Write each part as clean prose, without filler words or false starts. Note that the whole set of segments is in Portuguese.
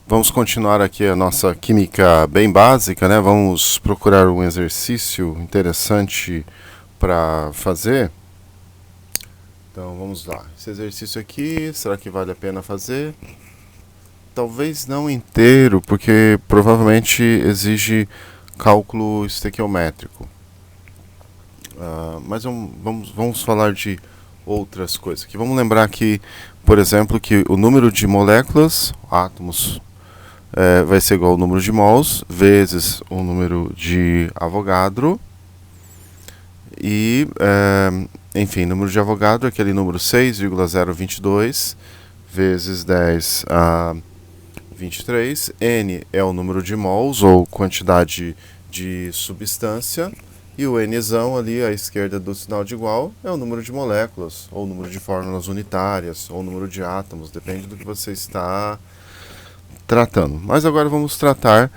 Vamos continuar aqui a nossa química bem básica, né? Vamos procurar um exercício interessante para fazer. Então vamos lá. Esse exercício aqui, será que vale a pena fazer? Talvez não inteiro, porque provavelmente exige cálculo estequiométrico. Mas vamos falar de outras coisas aqui. Vamos lembrar que, por exemplo, que o número de moléculas, átomos, vai ser igual ao número de mols vezes o número de Avogadro. E, enfim, número de Avogadro é aquele número 6,022 vezes 10 a 23. N é o número de mols, ou quantidade de substância. E o Nzão ali à esquerda do sinal de igual é o número de moléculas, ou o número de fórmulas unitárias, ou o número de átomos, depende do que você está tratando. Mas agora vamos tratar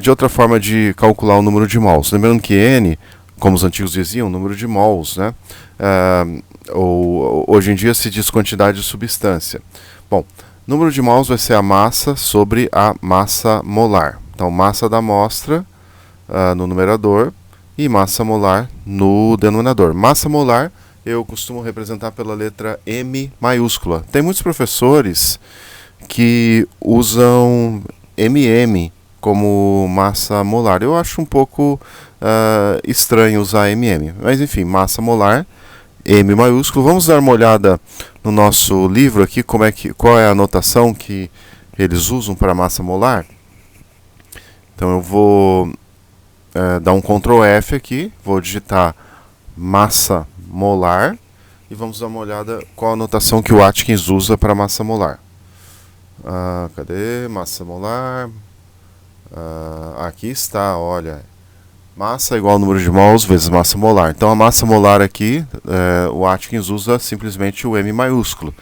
de outra forma de calcular o número de mols. Lembrando que N, como os antigos diziam, o número de mols, né? Hoje em dia se diz quantidade de substância. Bom, número de mols vai ser a massa sobre a massa molar. Então, massa da amostra no numerador e massa molar no denominador. Massa molar eu costumo representar pela letra M maiúscula. Tem muitos professores que usam MM como massa molar. Eu acho um pouco estranho usar MM, mas enfim, massa molar, M maiúsculo. Vamos dar uma olhada no nosso livro aqui, qual é a notação que eles usam para massa molar. Então eu vou dar um Ctrl F aqui, vou digitar massa molar e vamos dar uma olhada qual a notação que o Atkins usa para massa molar. Cadê? Massa molar. Aqui está, olha. Massa igual ao número de mols vezes massa molar. Então a massa molar aqui, o Atkins usa simplesmente o M maiúsculo.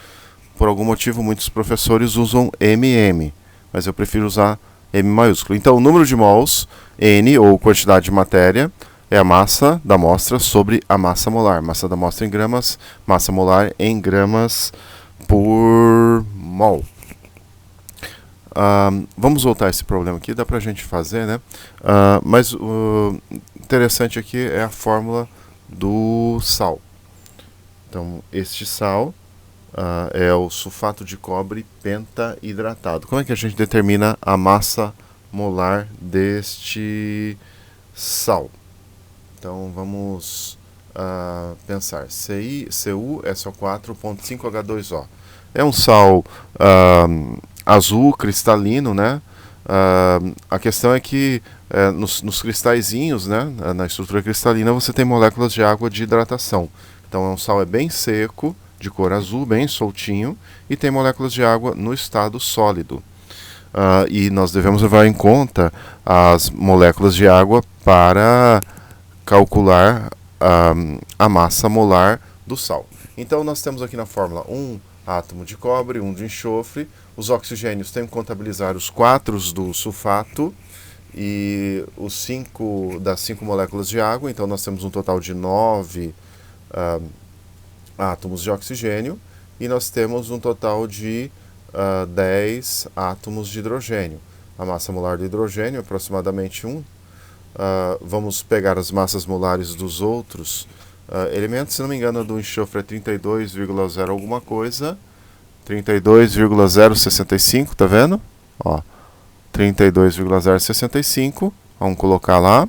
Por algum motivo muitos professores usam MM, mas eu prefiro usar M maiúsculo. Então o número de mols, N, ou quantidade de matéria, é a massa da amostra sobre a massa molar. Massa da amostra em gramas, massa molar em gramas por mol. Vamos voltar a esse problema aqui, dá pra gente fazer, né? Mas o interessante aqui é a fórmula do sal. Então, este sal é o sulfato de cobre pentaidratado. Como é que a gente determina a massa molar deste sal? Então, vamos pensar. CuSO4.5H2O. É um sal azul, cristalino, né? A questão é que nos cristalzinhos, né, na estrutura cristalina, você tem moléculas de água de hidratação. Então, é um sal bem seco, de cor azul, bem soltinho, e tem moléculas de água no estado sólido. E nós devemos levar em conta as moléculas de água para calcular a massa molar do sal. Então, nós temos aqui na fórmula um átomo de cobre, um de enxofre. Os oxigênios têm que contabilizar os 4 do sulfato e os 5 das 5 moléculas de água. Então nós temos um total de 9 átomos de oxigênio e nós temos um total de 10 átomos de hidrogênio. A massa molar do hidrogênio é aproximadamente 1. Vamos pegar as massas molares dos outros elementos. Se não me engano, a do enxofre é 32,0 alguma coisa. 32,065, tá vendo? Ó, 32,065. Vamos colocar lá.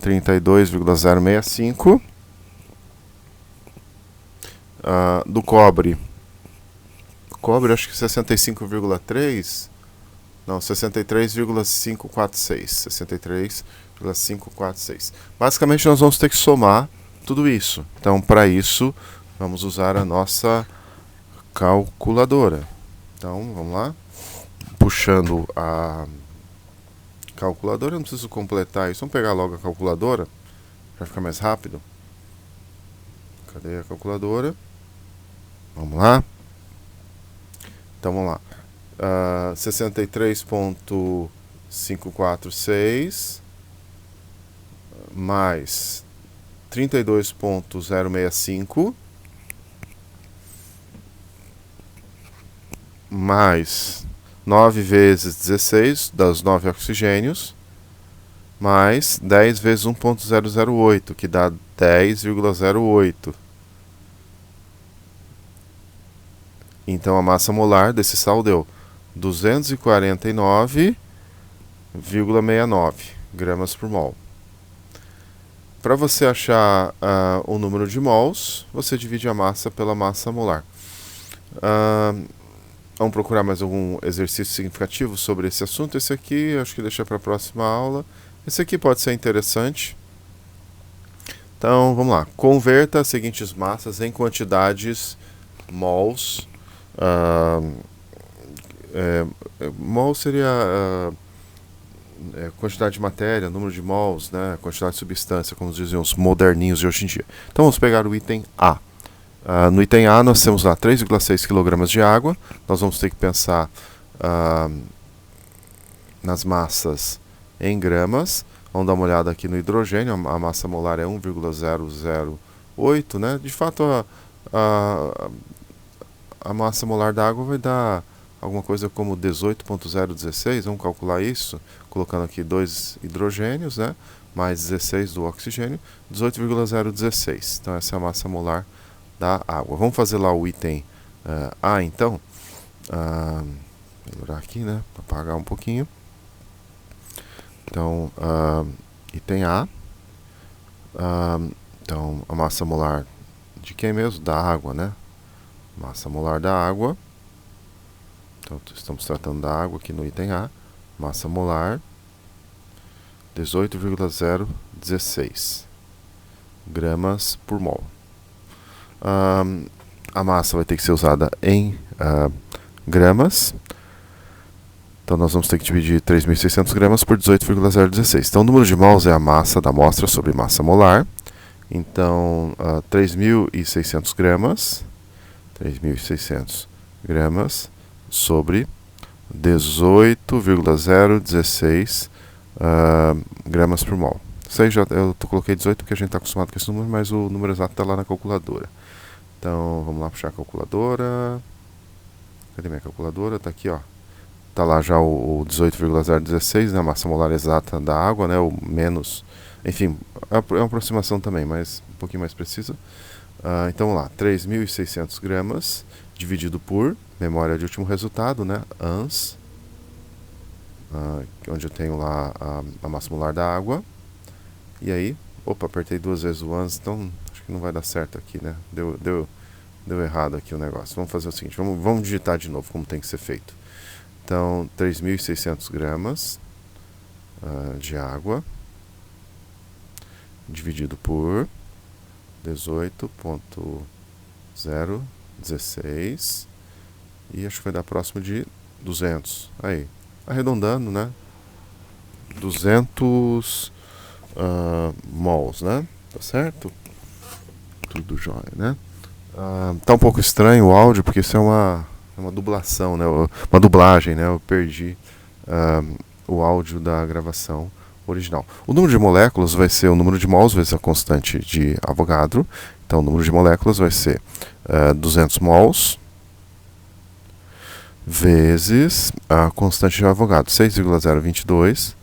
32,065. Do cobre. Cobre, acho que 65,3. Não, 63,546. 63,546. Basicamente, nós vamos ter que somar tudo isso. Então, para isso, vamos usar a nossa calculadora. Então, vamos lá. Puxando a calculadora, eu não preciso completar isso. Vamos pegar logo a calculadora, para ficar mais rápido. Cadê a calculadora? Vamos lá. Então, vamos lá. 63,546 mais 32,065 mais 9 vezes 16, das 9 oxigênios, mais 10 vezes 1,008, que dá 10,08. Então a massa molar desse sal deu 249,69 gramas por mol. Para você achar o número de mols, você divide a massa pela massa molar. Vamos procurar mais algum exercício significativo sobre esse assunto. Esse aqui, acho que deixa para a próxima aula. Esse aqui pode ser interessante. Então, vamos lá. Converta as seguintes massas em quantidades mols. Mol seria quantidade de matéria, número de mols, né? Quantidade de substância, como diziam os moderninhos de hoje em dia. Então, vamos pegar o item A. No item A, nós temos lá 3,6 kg de água. Nós vamos ter que pensar nas massas em gramas. Vamos dar uma olhada aqui no hidrogênio. A massa molar é 1,008, né? De fato, a massa molar da água vai dar alguma coisa como 18,016. Vamos calcular isso, colocando aqui 2 hidrogênios, né? Mais 16 do oxigênio, 18,016. Então, essa é a massa molar da água. Vamos fazer lá o item A, então. Melhorar aqui, né? Apagar um pouquinho. Então, item A. Então, a massa molar de quem mesmo? Da água, né? Massa molar da água. Então, estamos tratando da água aqui no item A. Massa molar 18,016 gramas por mol. A massa vai ter que ser usada em gramas. Então, nós vamos ter que dividir 3.600 gramas por 18,016. Então, o número de mols é a massa da amostra sobre massa molar. Então, 3.600 gramas sobre 18,016 gramas por mol. Isso aí eu coloquei 18 porque a gente está acostumado com esse número, mas o número exato está lá na calculadora. Então, vamos lá puxar a calculadora. Cadê minha calculadora? Está aqui, ó. Está lá já o 18,016, né, a massa molar exata da água, né, o menos... Enfim, é uma aproximação também, mas um pouquinho mais precisa. Então, vamos lá. 3.600 gramas dividido por memória de último resultado, né, ANS, onde eu tenho lá a massa molar da água. E aí, opa, apertei 2 vezes o ANS, então acho que não vai dar certo aqui, né? Deu errado aqui o negócio. Vamos fazer o seguinte, vamos digitar de novo como tem que ser feito. Então, 3.600 gramas de água dividido por 18,016 e acho que vai dar próximo de 200. Aí, arredondando, né? 200 mols, né? Tá certo? Tudo jóia, né? Tá um pouco estranho o áudio, porque isso é uma dublação, né? Uma dublagem, né? Eu perdi o áudio da gravação original. O número de moléculas vai ser o número de mols vezes a constante de Avogadro. Então, o número de moléculas vai ser 200 mols vezes a constante de Avogadro, 6,022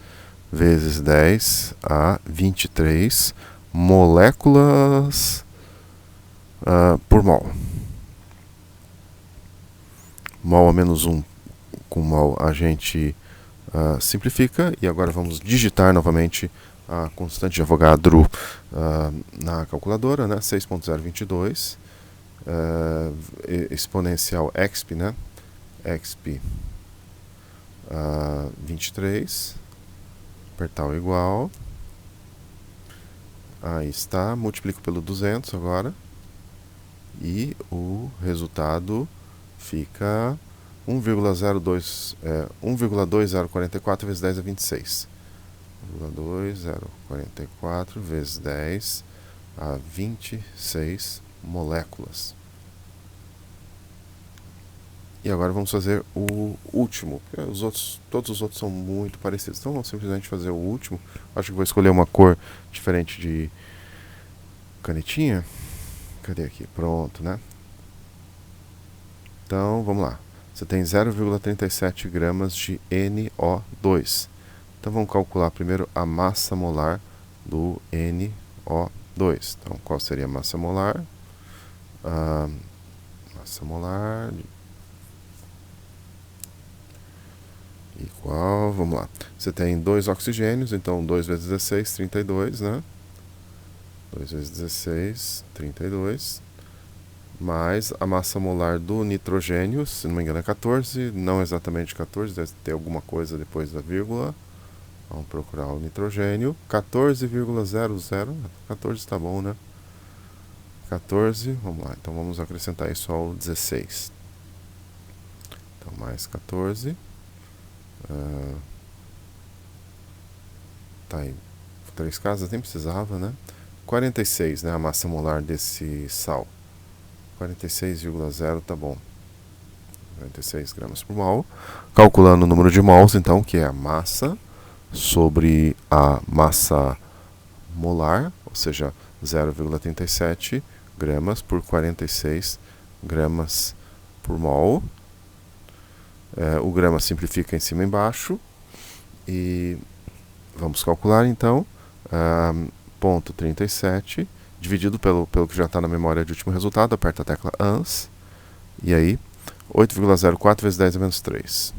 vezes 10 a 23 moléculas por mol. Mol a menos 1 com mol a gente simplifica, e agora vamos digitar novamente a constante de Avogadro na calculadora, né? 6,022 exponencial exp, né? exp 23, apertar o igual, aí está, multiplico pelo 200 agora, e o resultado fica 1,2044 vezes 10 a 26. 1,2044 vezes 10 a 26 moléculas. E agora vamos fazer o último. Todos os outros são muito parecidos. Então vamos simplesmente fazer o último. Acho que vou escolher uma cor diferente de canetinha. Cadê aqui? Pronto, né? Então vamos lá. você tem 0,37 gramas de NO2. Então vamos calcular primeiro a massa molar do NO2. Então qual seria a massa molar? Massa molar igual, vamos lá. Você tem 2 oxigênios, então 2 vezes 16, 32, né? 2 vezes 16, 32. Mais a massa molar do nitrogênio, se não me engano é 14, não exatamente 14, deve ter alguma coisa depois da vírgula. Vamos procurar o nitrogênio, 14,00, 14 está bom, né? 14, vamos lá, então vamos acrescentar isso ao 16. Então mais 14. Tá aí, 3 casas, nem precisava, né? 46, né, a massa molar desse sal. 46,0 tá bom. 46 gramas por mol. Calculando o número de mols, então, que é a massa sobre a massa molar, ou seja, 0,37 gramas por 46 gramas por mol. O grama simplifica em cima e embaixo. E vamos calcular, então, ponto 37, dividido pelo que já está na memória de último resultado, aperta a tecla ANS, e aí, 8,04 vezes 10 a menos 3.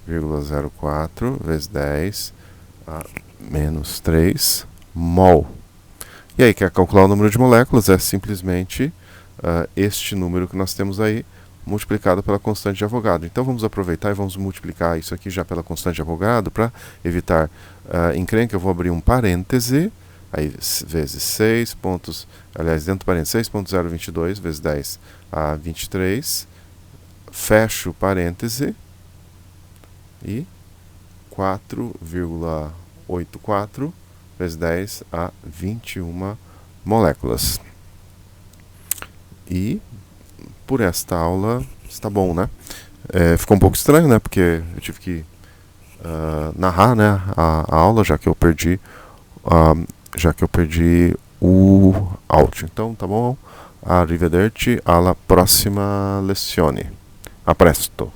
8,04 vezes 10 a menos 3 mol. E aí, quer calcular o número de moléculas? É simplesmente este número que nós temos aí, multiplicado pela constante de Avogadro. Então vamos aproveitar e vamos multiplicar isso aqui já pela constante de Avogadro para evitar encrenca. Eu vou abrir um parêntese, aí vezes 6 pontos, aliás, dentro do parêntese 6.022 vezes 10 a 23, fecho o parêntese e 4,84 vezes 10 a 21 moléculas. E por esta aula está bom, né? Ficou um pouco estranho, né? Porque eu tive que narrar, né, a aula, já que eu perdi o áudio. Então, tá bom? Arrivederci, alla prossima lezione. A presto.